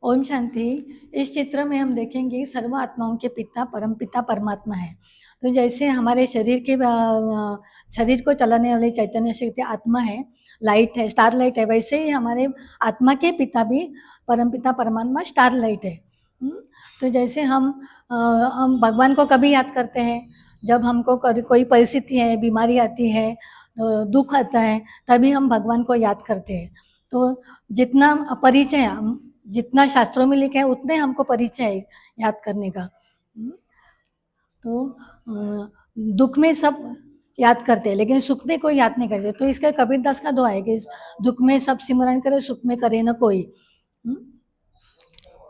ओम शांति। इस चित्र में हम देखेंगे सर्व आत्माओं के पिता परमपिता परमात्मा है। तो जैसे हमारे शरीर को चलाने वाली चैतन्य शक्ति आत्मा है, लाइट है, स्टार लाइट है, वैसे ही हमारे आत्मा के पिता भी परमपिता परमात्मा स्टार लाइट है। तो जैसे हम भगवान को कभी याद करते हैं जब हमको कोई परिस्थिति है, बीमारी आती है, दुख आता है, तभी हम भगवान को याद करते हैं। तो जितना परिचय जितना शास्त्रों में लिखा है उतने हमको परिचय है याद करने का। तो दुख में सब याद करते हैं लेकिन सुख में कोई याद नहीं करते। तो इसका कबीरदास का दुआ है कि दुख में सब सिमरण करे, सुख में करे न कोई।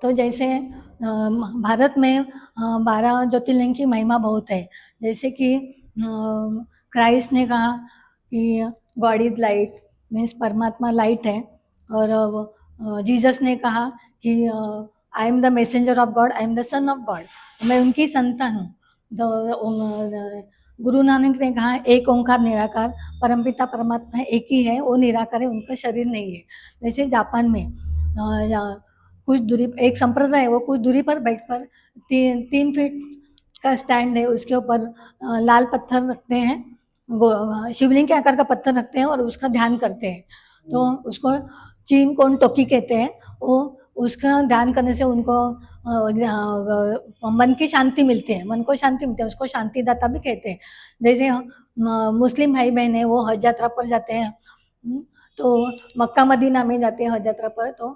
तो जैसे भारत में 12 ज्योतिर्लिंग की महिमा बहुत है। जैसे कि क्राइस्ट ने कहा कि गॉड इज लाइट, मीन्स परमात्मा लाइट है। और जीसस ने कहा कि I am the messenger of God, I am the son of God, मैं उनकी संतान हूँ। गुरु नानक ने कहा एक ओंकार निराकार, परमपिता परमात्मा एक ही है, वो निराकार है, उनका शरीर नहीं है। जैसे जापान में कुछ दूरी एक संप्रदाय है, वो कुछ दूरी पर बैठकर 3 फीट का स्टैंड है, उसके ऊपर लाल पत्थर रखते हैं, शिवलिंग के आकार का पत्थर रखते हैं और उसका ध्यान करते हैं। तो उसको चीन कोन टोकी कहते हैं। वो उसका ध्यान करने से उनको मन की शांति मिलती है, मन को शांति मिलती है, उसको शांतिदाता भी कहते हैं। जैसे मुस्लिम भाई बहन है, वो हज यात्रा पर जाते हैं, तो मक्का मदीना में जाते हैं हज यात्रा पर। तो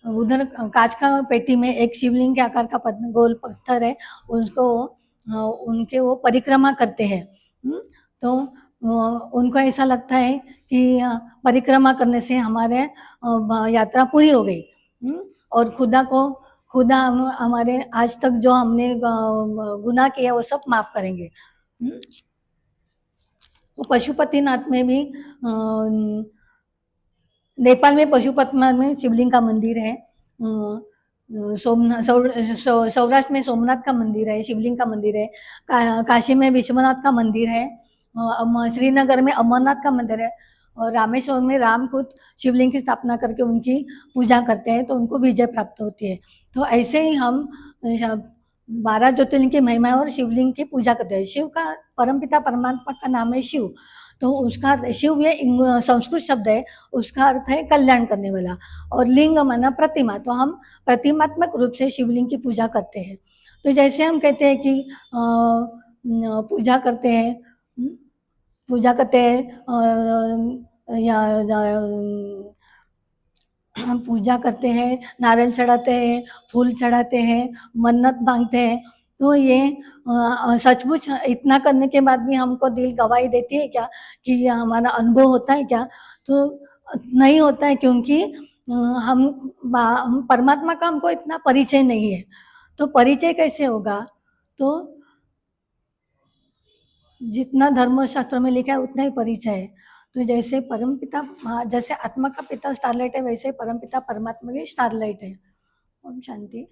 उधर कांच का पेटी में एक शिवलिंग के आकार का गोल पत्थर है, उसको उनके वो परिक्रमा करते हैं। तो उनको ऐसा लगता है कि परिक्रमा करने से हमारे यात्रा पूरी हो गई, और खुदा हमारे आज तक जो हमने गुनाह किया वो सब माफ करेंगे। तो पशुपतिनाथ में भी नेपाल में पशुपतिनाथ में शिवलिंग का मंदिर है। सौराष्ट्र में सोमनाथ का मंदिर है, शिवलिंग का मंदिर है। काशी में विश्वनाथ का मंदिर है। श्रीनगर में अमरनाथ का मंदिर है। और रामेश्वर में राम खुद शिवलिंग की स्थापना करके उनकी पूजा करते हैं, तो उनको विजय प्राप्त होती है। तो ऐसे ही हम 12 ज्योतिर्लिंग की महिमा और शिवलिंग की पूजा करते हैं। शिव का परमपिता परमात्मा का नाम है शिव। तो उसका शिव ये संस्कृत शब्द है, उसका अर्थ है कल्याण करने वाला। और लिंग माना प्रतिमा, तो हम प्रतिमात्मक रूप से शिवलिंग की पूजा करते हैं। तो जैसे हम कहते हैं कि पूजा करते हैं पूजा करते हैं, नारियल चढ़ाते हैं, फूल चढ़ाते हैं, मन्नत मांगते हैं। तो ये सचमुच इतना करने के बाद भी हमको दिल गवाही देती है क्या कि ये हमारा अनुभव होता है क्या? तो नहीं होता है, क्योंकि हम परमात्मा का हमको इतना परिचय नहीं है। तो परिचय कैसे होगा? तो जितना धर्मशास्त्र में लिखा है उतना ही परिचय है। तो जैसे परमपिता, जैसे आत्मा का पिता स्टारलाइट है, वैसे परमपिता परमात्मा भी स्टारलाइट है। ओम शांति।